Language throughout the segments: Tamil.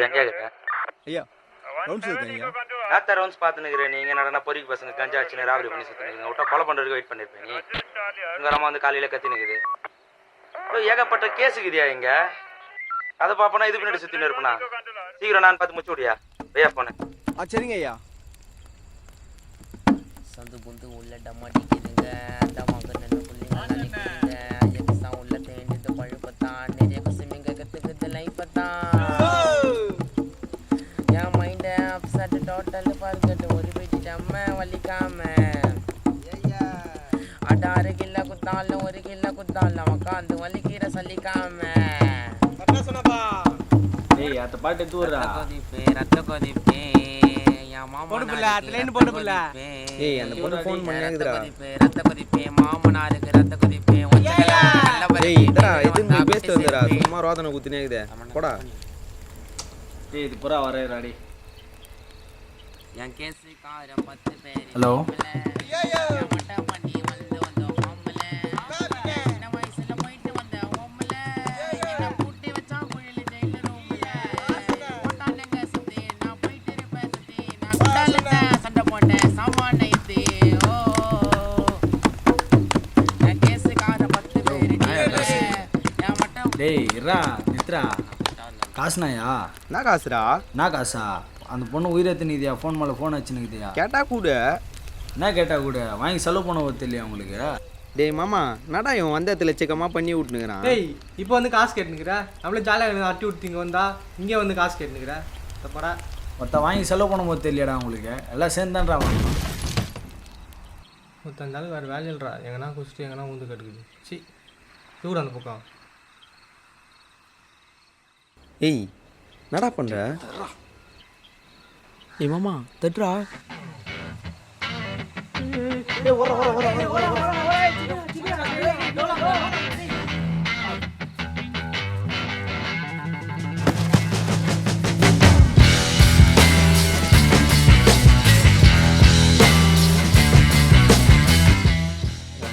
எங்கே இருக்கிற ஐயா ரவுண்ட்ஸ் இருக்கேன் ஐயா. நேற்று ரவுண்ட்ஸ் பார்த்துனுக்கிறேன். நீங்கள் நடனா பொறிக்கு பசங்க கஞ்சா வச்சுன்னு ராபரி பண்ணி சுற்றுனுங்க. விட்டா கொலை பண்ணுறதுக்கு வெயிட் பண்ணியிருப்பேன். நீ உங்கள் அம்மா வந்து காலையில் கத்தினுக்குது. ஏகப்பட்ட கேஸுக்குதியா இங்கே. அதை பார்ப்போனா இது பின்னாடி சுற்றின்னு இருப்பேனா. சீக்கிரம் நான் பார்த்து முச்சு விடியா ஐயா போனேன். சரிங்க ஐயா. சந்து புந்து உள்ள டமாட்டிக்குதுங்க டமாங்க நல்ல புள்ளிங்க நினைக்குதுங்க எக்ஸாம் உள்ள தேண்டிட்டு பழுப்பத்தான் நிறைய குசுமிங்க கற்றுக்குது லைஃப்பத்தான் என் மைண்டை அப்செட் டோட்டல் பார்க்கட்டு ஒரு போயிட்டு வலிக்காம அட 6 கிலோ குத்தாலும் 1 கிலோ குத்தாலும் உக்காந்து வலிக்கிற சலிக்காம அந்த பாட்டு எடுத்து வர்றா. ரத்த கொதிப்பே என் மாமா அந்த பொண்ணு ஃபோன் பண்ணியாக்குதுடா. ரத்த கொதிப்பே மாமனாருக்கு ரத்த கொதிப்பே எதுவும் போய் பேசிட்டு வந்துடா. சும்மா ரோதனை குத்தினேக்குதே போடா. இது புறா வரையறாடி. என் கேஸுக்காரன் 10 பேர் ஹலோ மட்டை பண்ணி வந்து ஓம்பல சின்ன வயசுல போயிட்டு வந்த ஓம்பல என்ன பூட்டி வச்சா குழில ஜெயில ரூம்ல போட்டானுங்க சுத்தி நான் போயிட்டு இருப்பேன் சுத்தி நான் குண்டால சண்டை போட்டேன் சாமான இது ஓ என் கேஸுக்காரன் 10 பேர் என் மட்டை டேய் இரா நித்ரா காசுனாயா? என்ன காசுடா? நான் காசா? அந்த பொண்ணு உயிரத்து நீதியா ஃபோன் மேலே ஃபோன் வச்சுனுக்குதியா? கேட்டா கூட என்ன கேட்டால் கூட வாங்கி செலவு பண்ண தெரியலையா உங்களுக்கு? டேய் மாமா நடா இவன் வந்த இடத்துல சிக்கமாக பண்ணி விட்டுனுக்குறான். டேய் இப்போ வந்து காசு கேட்டுனுக்குற நம்மளே ஜாலியாக அட்டி விட்டீங்க வந்தா இங்கே வந்து காசு கேட்டுனுக்குற தப்படா. ஒருத்த வாங்கி செலவு பண்ணும்போது தெரியலடா உங்களுக்கு? எல்லாம் சேர்ந்தான்றா வாங்கணும். மொத்தம் வேறு வேலை இல்லைடா எங்கன்னா குடிச்சிட்டு எங்கன்னா ஊந்து கட்டுக்குது. சி தூரம் அந்த பக்கம். ஏய் நடா பண்ணுற? ஏய் மாமா தட்டுறா.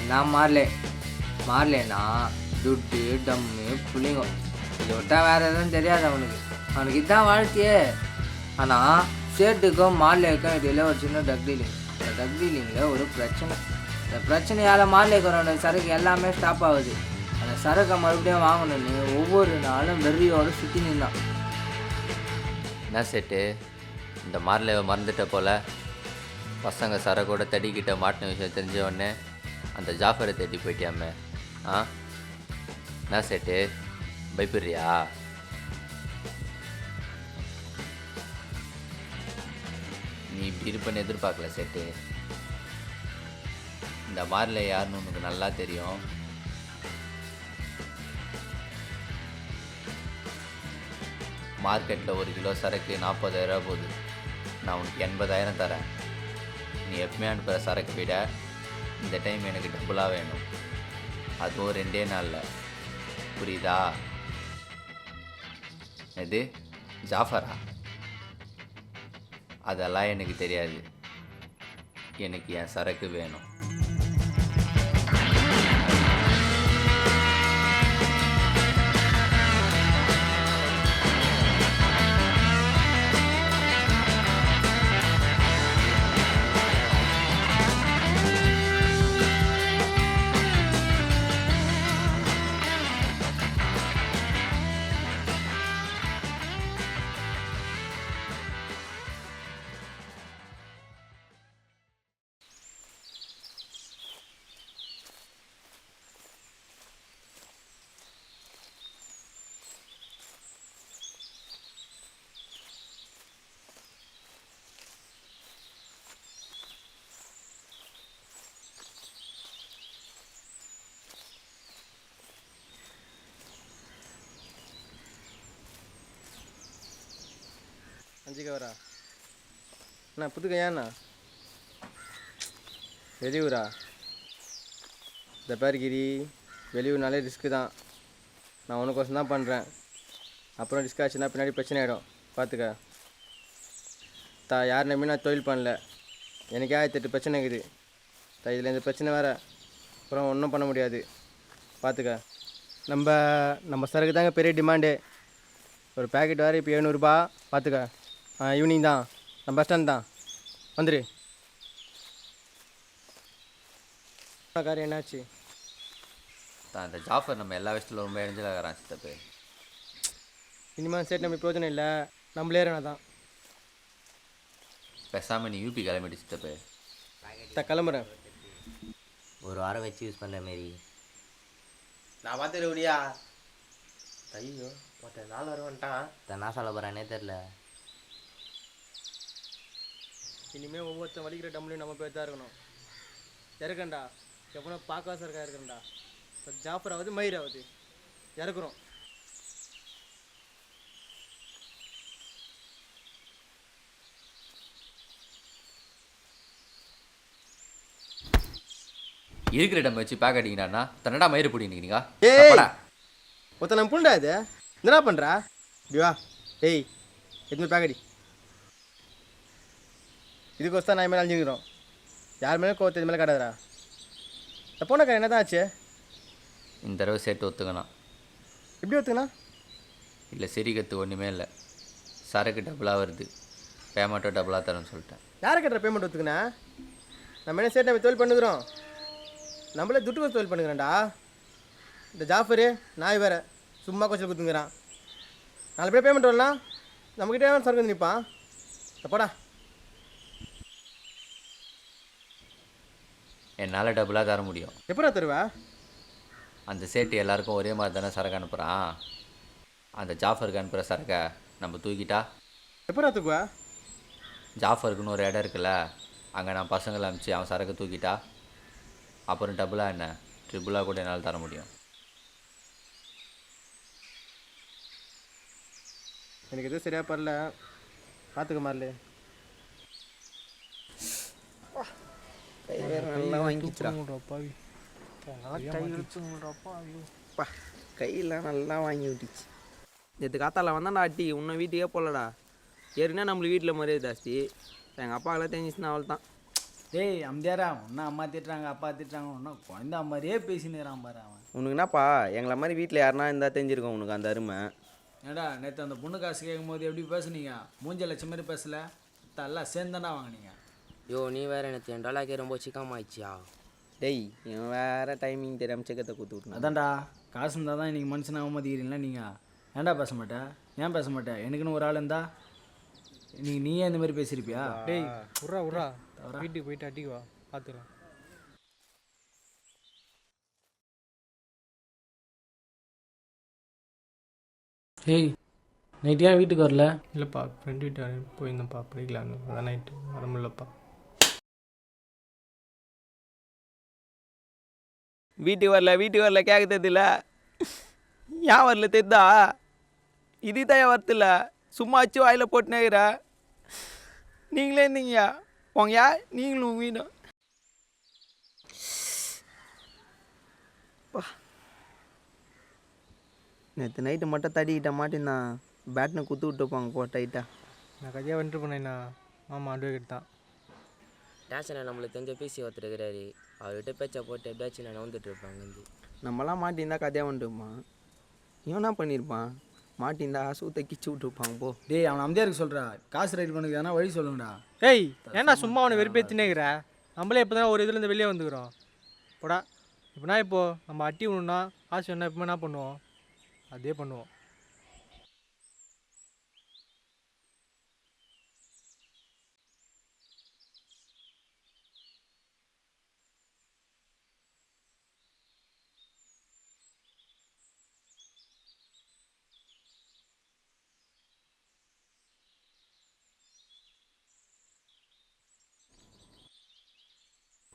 நான் மாறலேன்னா துட்டு டம்மு புள்ளிங்க இது விட்டா வேறு எதுவும் தெரியாது அவனுக்கு இதுதான் வாழ்க்கையே. ஆனால் சேட்டுக்கும் மார்லேக்கும் இடையில ஒரு சின்ன டக் டீலிங். இந்த டக் டீலிங்கில் ஒரு பிரச்சனை. இந்த பிரச்சனையால் மார்லேக்கிறோட சரக்கு எல்லாமே ஸ்டாப் ஆகுது. அந்த சரக்கை மறுபடியும் வாங்கணும்னு ஒவ்வொரு நாளும் வெறியோடு சுற்றி நின்னான். என்ன சேட்டு இந்த மார்லேவை மறந்துட்ட போல். பசங்க சரக்கோட தடிக்கிட்ட மாட்டின விஷயம் தெரிஞ்ச உடனே அந்த ஜாஃபரை தேடி போயிட்டியாமே. என்ன சேட்டு பயப்படுறியா? நீ இப்படி இருப்பேன்னு எதிர்பார்க்கல சேட்டு. இந்த மாரில் யாருன்னு உனக்கு நல்லா தெரியும். மார்க்கெட்டில் 1 கிலோ சரக்கு 40,000 போகுது. நான் உனக்கு 80,000 தரேன். நீ எப்பவுமே அனுப்புகிற சரக்கு விட இந்த டைம் எனக்கு டபுளாக வேணும். அதுவும் 2 நாளில். புரியுதா? எது ஜாஃபரா? அதெல்லாம் எனக்கு தெரியாது. எனக்கு என் சரக்கு வேணும். அஞ்சுக்க வரா அண்ணா புதுக்கையாண்ணா வெளியூரா? இந்த பேர் கிரி வெளியூர்னாலே ரிஸ்க்கு தான். நான் உனக்கோசம் தான் பண்ணுறேன். அப்புறம் ரிஸ்க் ஆச்சுன்னா பின்னாடி பிரச்சனை ஆகிடும். பார்த்துக்க. யார் நம்பி நான் தொழில் பண்ணல. எனக்கே 1008 பிரச்சனை இருக்குது. இதில் இந்த பிரச்சனை வேறு. அப்புறம் ஒன்றும் பண்ண முடியாது. பார்த்துக்க. நம்ம சரக்கு தாங்க பெரிய டிமாண்டு. ஒரு பேக்கெட் வேறு இப்போ 700 பார்த்துக்க. ஈவினிங் தான், நான் பஸ் ஸ்டாண்ட் தான், வந்துடு. கார் என்னாச்சு? அந்த ஜாஃபர் நம்ம எல்லா விஷயத்துல ரொம்ப இடைஞ்சலாகிறான் சித்தப்பு. இனிமேல் சேட் நம்ம பிரயோஜனம் இல்லை, நம்மளே தான். பேசாமல் நீ யூபி கிளம்பிட்டு சித்தப்பு. கிளம்புறேன். ஒரு வாரம் வச்சு யூஸ் பண்ணுற மாரி. நான் பார்த்துட்டு விடியா. ஐயோ ஒருத்தன் 4 வர வந்துட்டான். நான் சொல்ல போகிறேனே தெரில. இனிமேல் ஒவ்வொருத்தன் வலிக்கிற டம்ளையும் நம்ம போய் தான் இருக்கணும். இறக்கண்டா எவ்வளோ பார்க்காச இருக்கா இருக்கிறேன்டா. இப்போ ஜாஃபர் ஆகுது, மயிர் ஆகுது, இறக்குறோம். இருக்கிற இடம் வச்சு பேக் அடிக்கிறான்னா தன்னடா மயிறு பிடிக்கிறீங்க. ஏய் ஒருத்த நம்ம புண்டா இது என்னடா பண்ணுறா? இப்படி வா. ஏய் எதுவுமே பேக்கடி. இதுக்கோசம் நான் மேலே அழிஞ்சுக்கிறோம். யார் மேலே கோவத்து இது மேலே காட்டாதரா. போனக்கா என்ன தான் ஆச்சு? இந்த தடவை சேர்த்து ஒத்துக்கணும். எப்படி ஒத்துக்கண்ணா? இல்லை சிரிக்கிறது ஒன்றுமே இல்லை. சரக்கு டபுளாக வருது, பேமெண்ட்டும் டபுளாக தரேன்னு சொல்லிட்டேன். யாரை கட்டுற பேமெண்ட் ஒத்துக்கண்ணா? நம்ம என்ன சேர்த்து நம்ம தொழில் பண்ணுகிறோம். நம்மளே துட்டு வச்சு தொழில் பண்ணுகிறேன்டா. இந்த ஜாஃபரு நாய் வேறு சும்மா கொஞ்சம் கொடுத்துங்கிறான். 4 பேர் பேமெண்ட் வரலாம், நம்மக்கிட்டே சரக்கு வந்து நிற்பான். போடா. என்னால் டபுளாக தர முடியும். எப்படா தருவா? அந்த சேட்டு எல்லாருக்கும் ஒரே மாதிரி தானே சரக்கு அனுப்புகிறான். அந்த ஜாஃபருக்கு அனுப்புகிற சரக்கை நம்ம தூக்கிட்டா எப்படா தூக்குவா? ஜாஃபருக்குன்னு ஒரு இடம் இருக்குல்ல, அங்கே நான் பசங்களை அனுப்பிச்சு அவன் சரக்கு தூக்கிட்டா அப்புறம் டபுளாக என்ன ட்ரிபிளாக கூட என்னால் தர முடியும். எனக்கு எதுவும் சரியாக பரல, பார்த்துக்க மாறல. நல்லா வாங்கிச்சுடா. கையெல்லாம் நல்லா வாங்கி விட்டுச்சு. நேற்று காத்தால வந்தாண்டா அட்டி, இன்னும் வீட்டுக்கே போகலடா. ஏற்கனவே நம்மளுக்கு வீட்டில் மரியாதை ஜாஸ்தி. எங்கள் அப்பாக்கெல்லாம் தெரிஞ்சிச்சுன்னா அவள் தான். டேய் அம்தியாரா, ஒன்றும் அம்மா திட்டுறாங்க அப்பா திட்டுறாங்க, ஒன்றும் குழந்த மாதிரியே பேசினுறான் பாரு அவன். உனக்கு என்னப்பா, எங்களை மாதிரி வீட்டில் யாருனா இருந்தால் தெரிஞ்சிருக்கோம் உனக்கு அந்த அருமை. ஏடா நேற்று அந்த பொண்ணு காசு கேட்கும் போது எப்படி பேசுனீங்க? மூஞ்ச லட்சம் மாதிரி பேசல, எல்லாம் சேர்ந்தாண்டா வாங்கினீங்க. யோ நீ வேறு எனக்கு $10 ரொம்ப சிக்காம ஆயிடுச்சியா? டேய் இவன் வேறு டைமிங் தெரியாமல் செக்கத்தை கொடுத்து விட்டுனா. அதான்டா காசு இருந்தால் தான் இன்றைக்கி மனுஷனாக அவமதிக்கிறீங்களா நீங்கள்? ஏன்டா பேச மாட்டேன்? ஏன் பேச மாட்டேன்? எனக்குன்னு ஒரு ஆள் இருந்தா நீயே இந்த மாதிரி பேசியிருப்பியா? டேய் உர்றா வீட்டுக்கு போயிட்டு அட்டிக்கு வா, பார்த்துக்கலாம். ஏய் நைட்டு ஏன் வீட்டுக்கு வரல? இல்லைப்பா ஃப்ரெண்ட் வீட்டு போயிருந்தேன்ப்பா, படிக்கலான்னு. அதான் நைட்டு வர முடியலப்பா. வீட்டுக்கு வரல கேட்க தெரியுதுல. ஏன் வரல தெரிதா? இதுதான் ஏன் வரத்தில்ல, சும்மா வச்சு வாயில் போட்டுனேங்கிற. நீங்களே இருந்தீங்க போங்க, நீங்களும் வீடும். நேற்று நைட்டு மட்டும் தடிக்கிட்ட மாட்டேன்தான், பேட்னு குத்து விட்டுப்பாங்க போ டைட்டா. நான் கதையாக வந்துட்டு போனேண்ணா. மாமா அட்வொகேட் தான். டேஷனில் நம்மளுக்கு தெரிஞ்ச பேசி ஒருத்தர் இருக்கிறாரு, அவர்கிட்ட பேச்சை போட்டு எப்படியாச்சும் நான் வந்துட்டு இருப்பேன் அங்கேருந்து. நம்மலாம் மாட்டியிருந்தா கதையாக வந்துட்டுப்பான். இவன் என்ன பண்ணியிருப்பான்? மாட்டியிருந்தா சூத்தை கிச்சு விட்டுருப்பாங்க போ. டேய் அவன் அம்தியாருக்கு சொல்கிறா, காசு ரைட் பண்ணுக்கு எதனா வழி சொல்லுங்கடா. ஏய் ஏன்னா சும்மா அவனை வெறுப்பேற்றினேங்கிற? நம்மளே இப்போ தான் ஒரு இதுலேருந்து வெளியே வந்துக்கிறோம். போடா. இப்போனா இப்போது நம்ம அட்டி விடணுன்னா காசு வேணா எப்பவுமே என்ன பண்ணுவோம், அதே பண்ணுவோம்.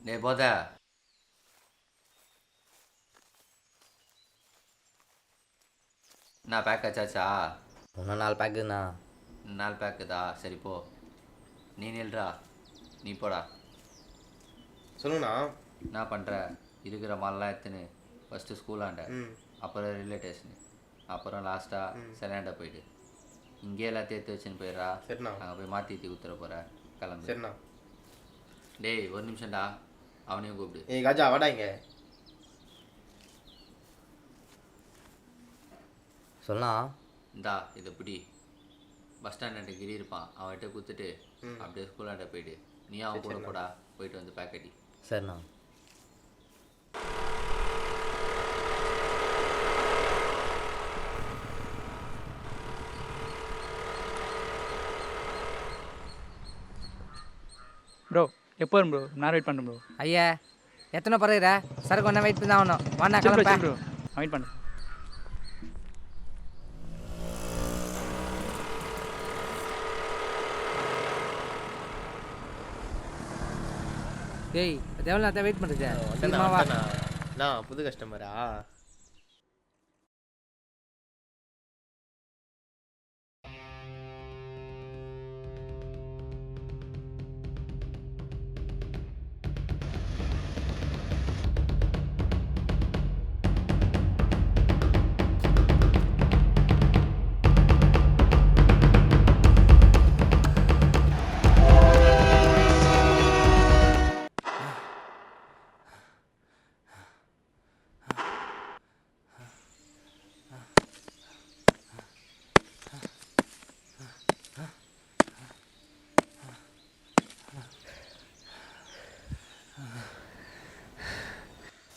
டேய் போத நான் பேக் ஆச்சாச்சா? இன்னும் 4 பேக்குண்ணா. 4 பேக்குதா? சரி போ. நீ நில்றா, நீ போடா. சொல்லுங்கண்ணா. என்ன பண்ணுற? இருக்கிற மாலெலாம் எடுத்துன்னு ஃபஸ்ட்டு ஸ்கூலாண்ட, அப்புறம் ரயில்வே ஸ்டேஷனு, அப்புறம் லாஸ்ட்டாக செலாண்ட போயிட்டு இங்கே எல்லாத்தையும் எடுத்து வச்சுன்னு போயிடுறா. சரிண்ணா. அங்கே போய் மாற்றி ஊற்றி ஊற்றுற போகிற கிளம்பு. சரிண்ணா. டேய் ஒரு நிமிஷம்டா, அவனையும் கூப்பிடு. ஏய் காஜா வாடா இங்கே. சொல்லலாம். இந்தா இதை பிடி. பஸ் ஸ்டாண்ட் கிரி இருப்பான், அவன்கிட்ட கொடுத்துட்டு அப்படியே ஸ்கூலாண்ட போயிடு. நீ அவன் கூட போடா, போயிட்டு வந்து பேக் அடி. சரிண்ணா. ப்ரோ எப்போ வரும் ப்ரோ? நான் வெயிட் பண்ணுறேன் ப்ரோ. ஐயா எத்தனை பறகுற சரக்கு ஒன்றா வெயிட் பண்ணி தான் ஆகணும். வாண்ணா ப்ரோ கிளம்பா. ப்ரோ நான் வெயிட் பண்ணுறேன். டேய் அது எவ்வளோ நேரத்தை வெயிட் பண்ணுறது? சீக்கிரமா வா. நான் புது கஸ்டமரா?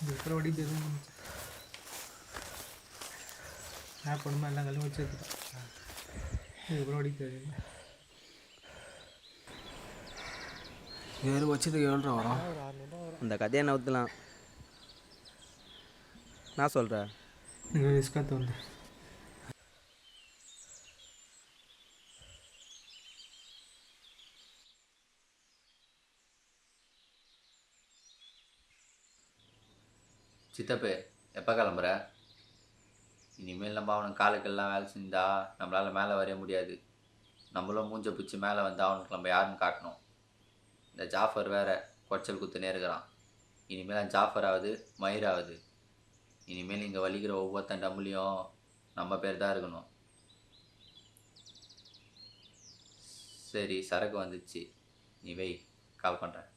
இதுக்கப்புறம் ஓடிட்டு நான் பொண்ணுமா எல்லாம் கல்வி வச்சுருக்கேன். இதுக்கப்புறம் ஓடிட்டு வேறு வச்சதுக்கு எவ்வளோ வரும்? அந்த கதையை நவுத்தலாம். நான் சொல்கிறேன். நீங்கள் ரிஸ்க்காக தோணுது. சித்தப்பு எப்போ கிளம்புற? இனிமேல் நம்ம அவனுக்கு காலுக்கெல்லாம் வேலை செஞ்சா நம்மளால் மேலே வரைய முடியாது. நம்மளும் மூஞ்ச பிடிச்சி மேலே வந்து அவனுக்கு நம்ம யாருன்னு காட்டணும். இந்த ஜாஃபர் வேற கொச்சல் குத்துனே இருக்கிறான். இனிமேல் ஜாஃபர் ஆகுது, மயிர் ஆகுது. இனிமேல் இங்கே வலிக்கிற ஒவ்வொருத்தன் டம்முலையும் நம்ம பேர் தான் இருக்கணும். சரி சரக்கு வந்துச்சு, நீ வை, கால் பண்ணுறேன்.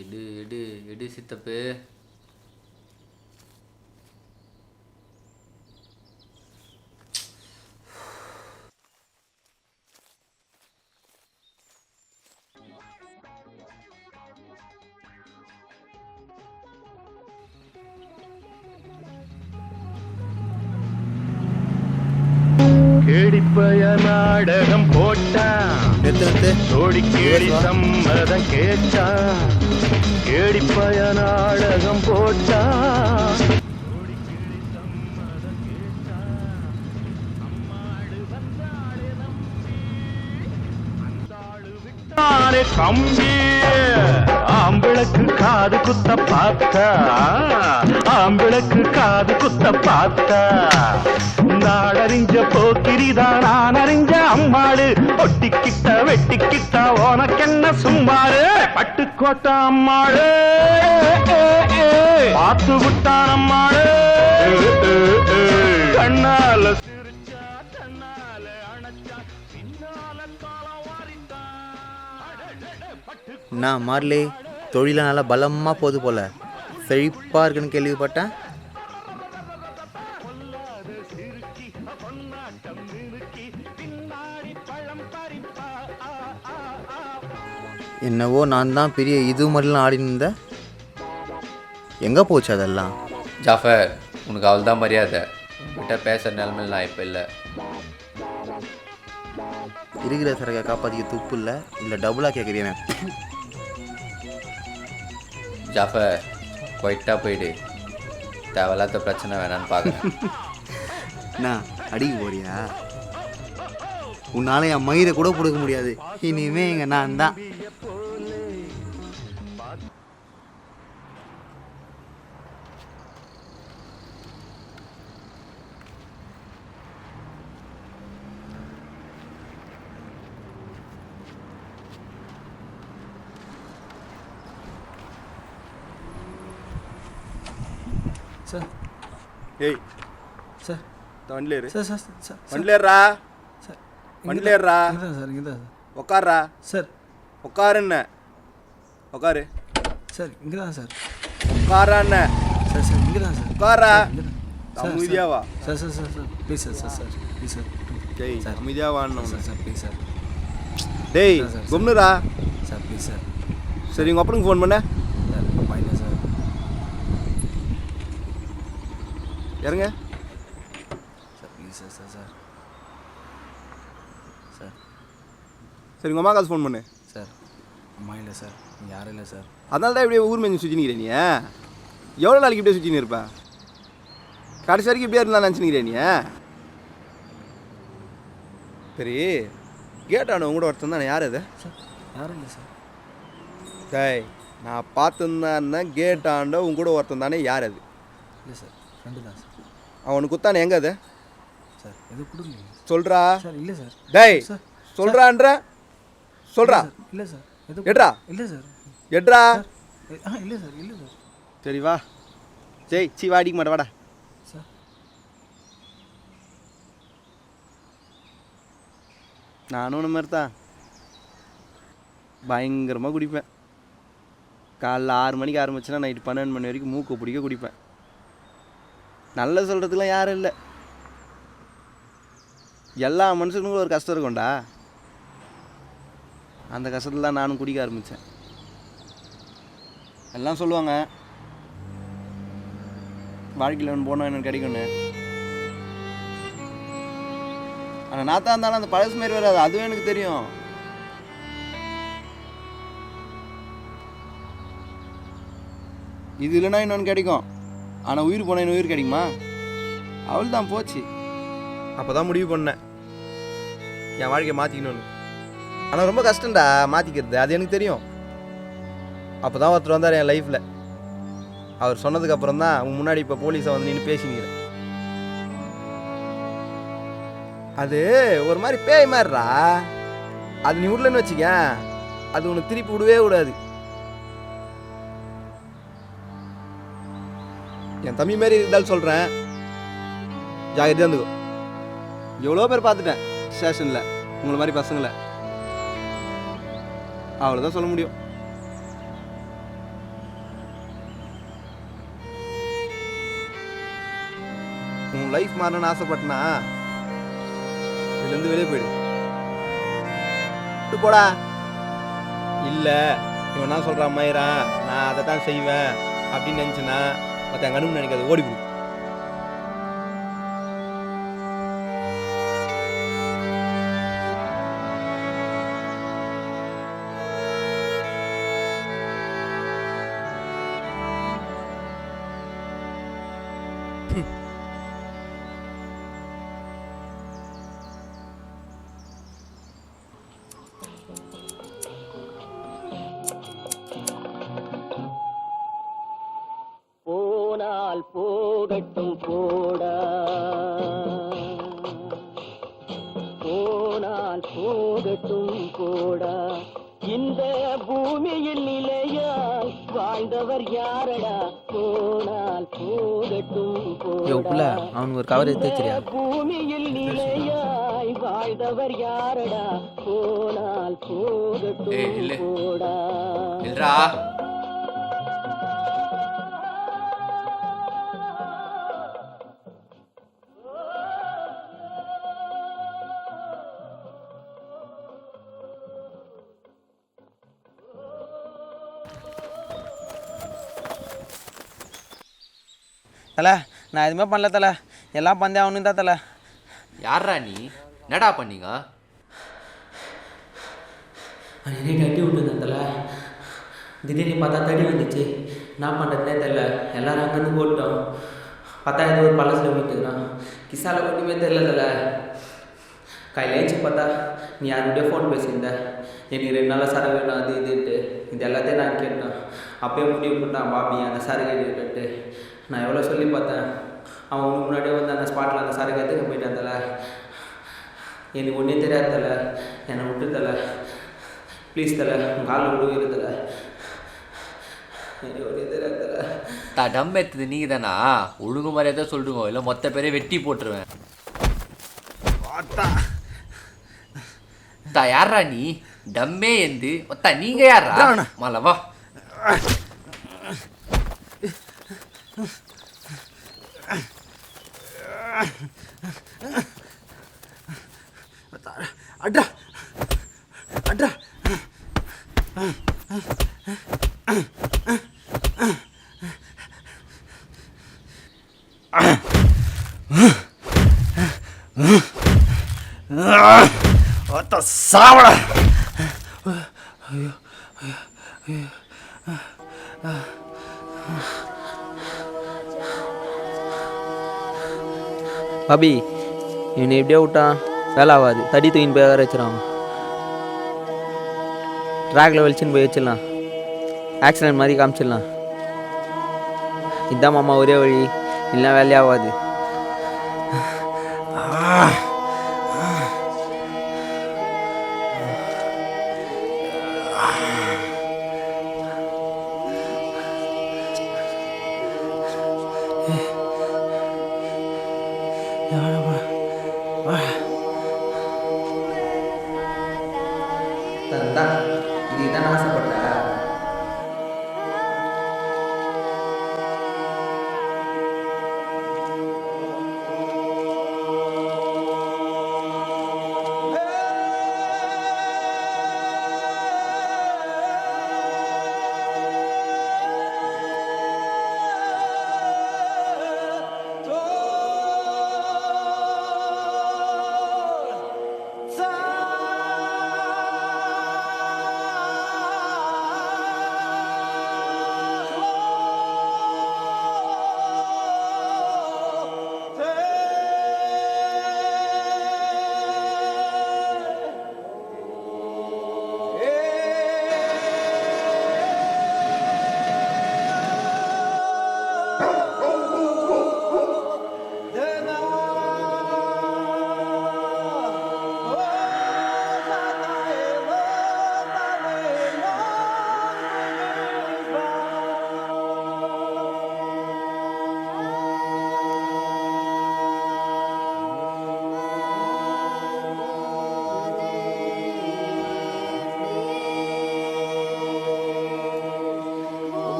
எடு எடு எடு சித்தப்பு. கேடிப்பய நாடகம் போட்டான், சோடி கேடி சம்மதம் கேட்டான். கேடிப்பய நாடகம் போட்டான், கம்பி ஆம்பிளக்கு காது குத்த பார்த்தா, ஆம்பிளக்கு காது குத்த பார்த்தா. நாடறிஞ்ச போக்கிரிதான் நான் அறிஞ்ச அம்மாடு, ஒட்டிக்கிட்ட வெட்டிக்கிட்ட உனக்கென்ன சும்மாடு. பட்டுக்கோட்டை அம்மாடு பார்த்து விட்டான் அம்மாடு. கண்ணால சிரிச்சா தன்னால அணைச்சா பின்னால காலம் வாரித்தான். நான் மார்லி தொழில நல்லா பலமாக போகுது போல, செழிப்பாக இருக்குன்னு கேள்விப்பட்டேன். என்னவோ நான் தான் பெரிய இது மாதிரிலாம் ஆடின்னு இருந்தேன். எங்கே போச்சு அதெல்லாம்? ஜாஃபர் உனக்கு அவள் தான் மரியாதை. உன்கிட்ட பேசுகிற நிலைமையில் நான் இப்போ இல்லை. இருக்கிற சரகை காப்பாற்றிக்க துப்பு இல்லை, இல்லை டபுளாக கேட்குறேன். ஜாஃபர் குவைட்டாக போயிடு, தேவையில்லாத பிரச்சனை வேணான்னு பார்க்குறேன். நான் அடிக்க போறியா? உன்னால் என் மயிரை கூட கொடுக்க முடியாது. இனிமே எங்கள் நான் தான். சார் ஏய் சார் வண்டியில் ஏறு சார் சார் சார் வண்டியில் ஏறுறா சார் வண்டியில் ஏறுறா இங்கே தான் சார் இங்கே தான் சார் உக்காருறா சார் உக்காருன்ன உக்காரு சார் இங்கே தான் சார் உக்காரான்ன சார் சார் இங்கே தான் சார் உக்காரா இங்கே தான் அமைதியாவா sir sir sir sir please sir sir sir please sir டேய் சார் அமைதியாவான்னு சார் சார் ப்ளீஸ் சார் டேய் சார், சார். கும்னுரா சார் ப்ளீஸ் சார் சரி உங்கள் அப்பனுக்கு ஃபோன் பண்ண சார் பாயிங்க சார் இறங்க sir please sir sir sir sir சரி உங்கள் அம்மாக்காசு ஃபோன் பண்ணு சார் அம்மா இல்லை சார் யாரும் இல்லை சார் அதனால தான் இப்படியே ஊர் மேஞ்சு சுற்றினிக்கிறே நீ எவ்வளோ நாளைக்கு இப்படியே சுற்றினு இருப்ப கடைசி வரைக்கும் இப்படியே இருந்தா நினச்சினிக்கிறே நீ சரி கேட்டானு உங்களோட ஒருத்தன் தானே யார் அது சார் யாரும் இல்லை சார் டேய் நான் பார்த்துருந்தான் இருந்தேன் கேட்டாண்ட உங்க கூட ஒருத்தன் தானே யார் அது இல்லை சார் ஃப்ரெண்டு தான் சார் அவனுக்கு குத்தானே எங்கே அது சார் எதுவும் கொடுங்க சொல்கிறா சார் இல்லை சார் டேய் சார் சொல்கிறான்ற சொல்கிறா இல்லை சார் எதுவும் எட்ரா இல்லை சார் எட்ரா இல்லை சார் இல்லை சார் சரி வா ஜெய் சி வா அடிக்க மாட்டே வாடா சார் நானும் ஒன்று மாதிரி தான் பயங்கரமாக குடிப்பேன் காலைல 6 மணிக்கு ஆரம்பிச்சுன்னா நைட்டு 12 மணி வரைக்கும் மூக்கு பிடிக்க குடிப்பேன் நல்ல சொல்கிறதுக்குலாம் யாரும் இல்லை எல்லா மனுஷனுக்கும் ஒரு கஷ்டம் இருக்கும்டா அந்த கஷ்டத்தில் தான் நானும் குடிக்க ஆரம்பித்தேன் எல்லாம் சொல்லுவாங்க வாழ்க்கையில் ஒன்று போனால் எனக்கு கிடைக்கும்னு ஆனால் நாத்தா இருந்தாலும் அந்த பழசு மாரி வராது அதுவும் எனக்கு தெரியும் இது இல்லைன்னா இன்னொன்று கிடைக்கும் ஆனால் உயிர் போனால் இன்னும் உயிர் கிடைக்குமா அவள் தான் போச்சு அப்போ தான் முடிவு பண்ணேன் என் வாழ்க்கையை மாற்றிக்கணும்னு ஆனால் ரொம்ப கஷ்டம்டா மாற்றிக்கிறது அது எனக்கு தெரியும் அப்போ தான் ஒருத்தர் வந்தார் என் லைஃப்பில் அவர் சொன்னதுக்கப்புறம் தான் உன் முன்னாடி இப்போ போலீஸை வந்து நின்று பேசினீங்க அது ஒரு மாதிரி பேய் மாதிரிடா அது நீ விடலன்னு வச்சுக்க அது உனக்கு திருப்பி விடவே விடாது என் தம்பி மாரி இருந்தாலும் சொல்கிறேன் ஜாகிரதையாக இருந்துக்கோ எவ்வளோ பேர் பார்த்துட்டேன் ஸ்டேஷனில் உங்களை மாதிரி பசங்களை அவ்வளோதான் சொல்ல முடியும் உன் லைஃப் மாறணும்னு ஆசைப்பட்டனா இதுலேருந்து வெளியே போயிடு போடா இல்லை இவன் என்ன சொல்கிறான் மயிரான் நான் அதை தான் செய்வேன் அப்படின்னு நினச்சின்னா மற்ற எங்கள் அனுமதி நினைக்காது ஓடிவிடு போனால் போகட்டும் போடா போனால் போகட்டும் போடா இந்த பூமியில் நிலையாய் வாழ்ந்தவர் யாரடா போனால் போகட்டும் போடா அவனுக்கு ஒரு கவர் எடுத்து வச்சிருயா பூமியில் நிலையாய் வாழ்ந்தவர் யாரடா போனால் போகட்டும் போடா இல்லடா தலை நான் எதுவுமே பண்ணல தலை எல்லாம் பந்தே அவனு தான் தலை யாரா நீ என்னடா பண்ணீங்க அன்றைக்கி கட்டி விட்டுருந்தேன் தலை திடீர்னு பார்த்தா தடி வந்துச்சு என்ன பண்ணுறதுனே தெரில எல்லோரும் அங்கேருந்து போட்டோம் பார்த்தா ஏதோ ஒரு பழசில் போயிட்டுருக்கான் கிசால ஒன்றுமே தெரில தலை கையில் ஏச்சு பார்த்தா நீ யாருடைய ஃபோன் பேசியிருந்த எனக்கு 2 நாளாக சரக்கு வேணும் அது இதுன்ட்டு இது எல்லாத்தையும் நான் கேட்டேன் அப்போயே முடிவு பண்ணான் பாபி அந்த சரக்கு கேட்டு நான் எவ்வளோ சொல்லி பார்த்தேன் அவன் முன்னாடியே வந்து அந்த ஸ்பாட்டில் அந்த சரக்கு எடுத்துக்க போயிட்டான் தலை எனக்கு ஒன்றே தெரியாது தலை என்னை விட்டு தலை ப்ளீஸ் தலை உங்கள் காலில் விடுகிறது தலை டம் எடுத்தது நீங்கள் தானா? ஒழுங்கு மாதிரியே தான் சொல்லுங்க, இல்லை மொத்த பேரே வெட்டி போட்டுருவேன். யாரா நீ? டம்மே எந்து ஒத்தா நீங்க யாரா? மலவா அட்ரா அட்ரா ஒத்த சாவடா. ஐயோ பாபி இவனை எப்படியே விட்டான் வேலை ஆகாது. தடி தூக்கின்னு போய் வேறு வச்சிடறான். ட்ராக்ல வெளிச்சுன்னு போய் வச்சிடலாம். ஆக்சிடென்ட் மாதிரி காமிச்சிடலாம். இதுதான் மாமா ஒரே வழி, இல்லைனா வேலையே ஆகாது. இதுதான் ஆசைப்பட்ட.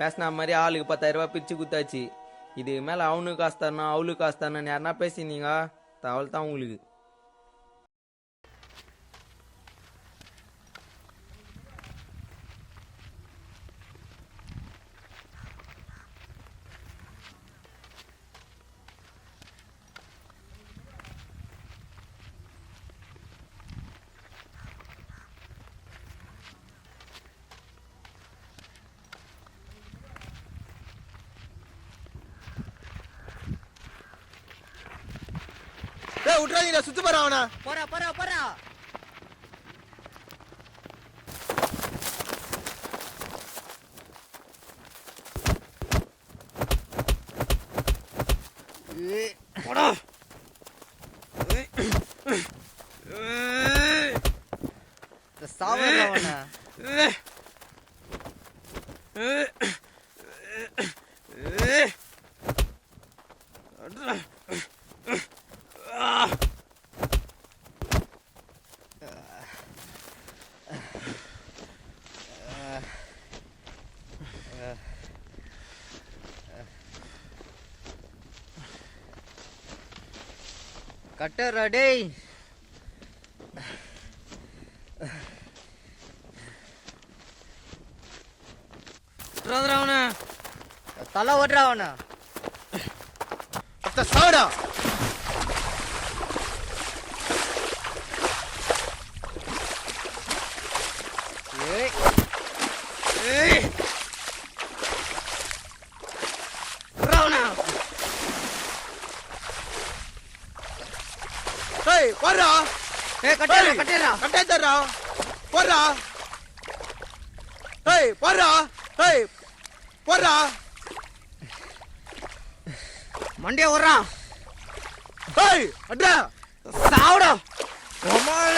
பேசின மாதிரி ஆளுக்கு 10,000 ரூபாய் பிரித்து குத்தாச்சு. இது மேலே அவனுக்கு காசு தரணும் அவளுக்கு காசு தரணும் யாருன்னா பேசினீங்க தகவல் தான் உங்களுக்கு. விட்டுறாதீங்க, சுத்து போறான் அவனா. போறா போறா போறா. போடா. சாவறா அவனா. கட்டறா டேய். தலை ஓடுறா அவனா. சாவடா. ஏய் ஏய் போறா ஏய் கட்டேறா கட்டேறா போறா ஏய் போறா ஏய் போறா மண்டே ஓடுறா ஏய் அடா சாவுடா ஒமால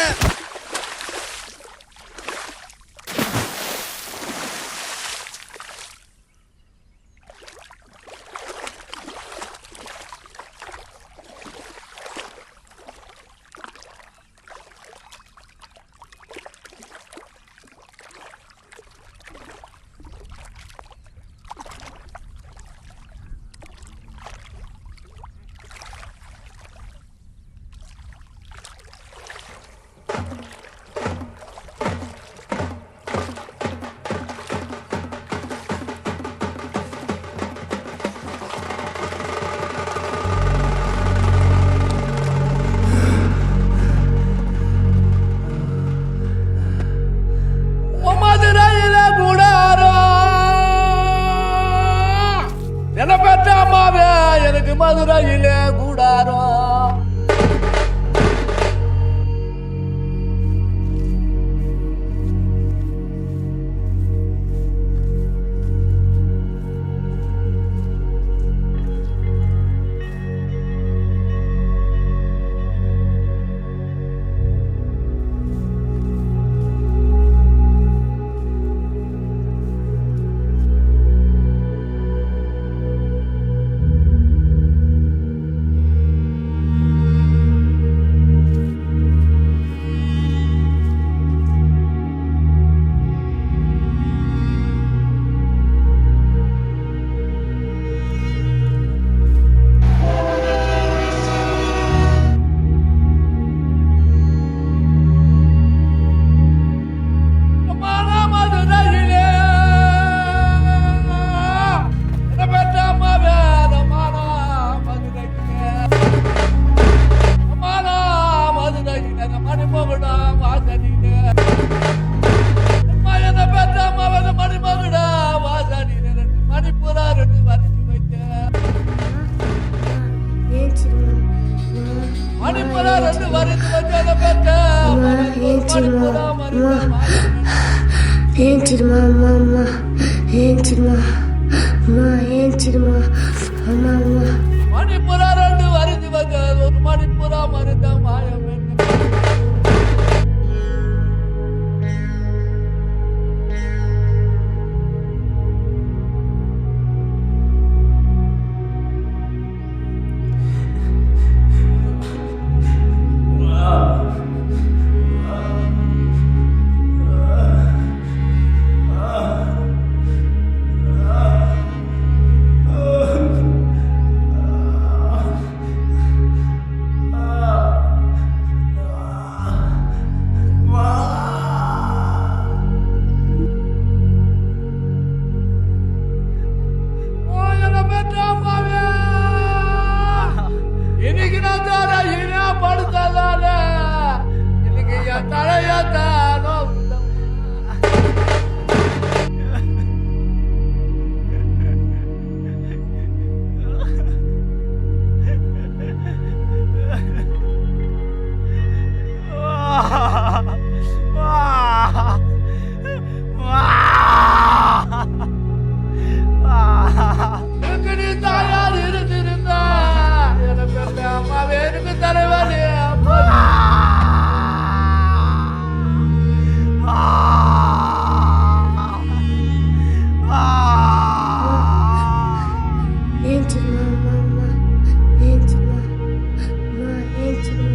மதுரையில கூடாரோ என்ன பெற்ற அம்மாவே எனக்கு மதுரையில கூடாரோ ఏంటిమా అమ్మ ఏంటిమా అమ్మ ఏంటిమా అమ్మ అమ్మ மணிப்புற ரெண்டு வருது ஒரு மணிப்புறா மருந்த மாயம் இன்னைக்கு நான் தார இனியா படுத்தால இன்னைக்கு என் தலையாத்தானோ நீ தாயார் இருந்திருந்தா எனக்கு அந்த அம்மாவே எனக்கு தலைவலி ఏంటిమా అమ్మ ఏంటిమా అమ్మ ఏంటిమా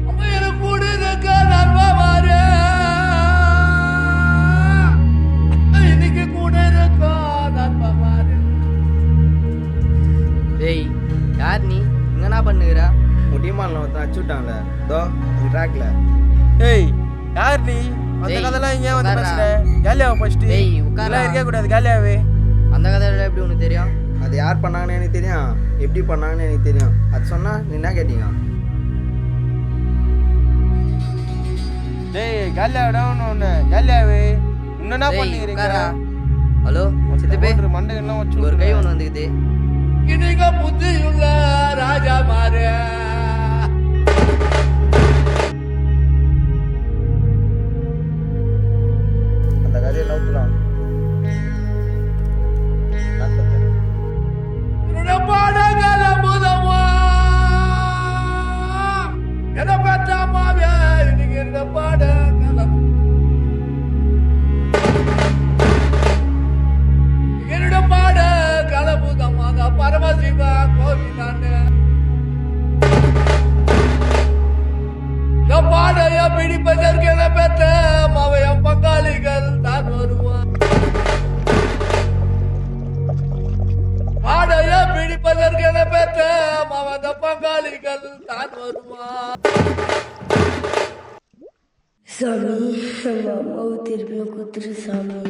அம்மா எனக்கு கூட இருக்க நர்வா மாறு இன்னைக்கு கூட இருக்க நர்வா மாறு டேய் யார் நீ இங்க என்ன பண்ணுகிற முடியுமால ஒருத்தன் அடிச்சு விட்டாங்களே தோ இந்த ட்ராக்ல ஏய் யார் நீ அந்த டேய், கதைலாம் ஏன் வந்து உட்கார்றா. பேசுற காலியாவ ஃபர்ஸ்ட் டேய், உட்கார்றா. இதெல்லாம் இருக்க கூடாது காலியாவே அந்த கதையில எப்படி உனக்கு தெரியும் அது யார் பண்ணாங்கன்னு எனக்கு தெரியும் எப்படி பண்ணாங்கன்னு எனக்கு தெரியும் அது சொன்னா நீ என்ன கேட்டீங்க டேய் காலியாவ டவுன் ஒன்னு காலியாவே என்னன்னா டேய், பண்ணிக்கிறீங்க உட்கார்றா. ஹலோ சித்தப்பே மண்டையெல்லாம் வச்சு இங்க ஒரு கை ஒன்று வந்துக்குது இன்னைக்கு புத்தியுள்ள ராஜா மாறு பங்காளிகள் தான் வருவான். ஆடைய பிடிப்பதற்கென பெற்ற மவத பங்காளிகள் தான் வருவான். சாமி நம்ம அம்மாவை திருப்பியும் குத்துரு சாமி.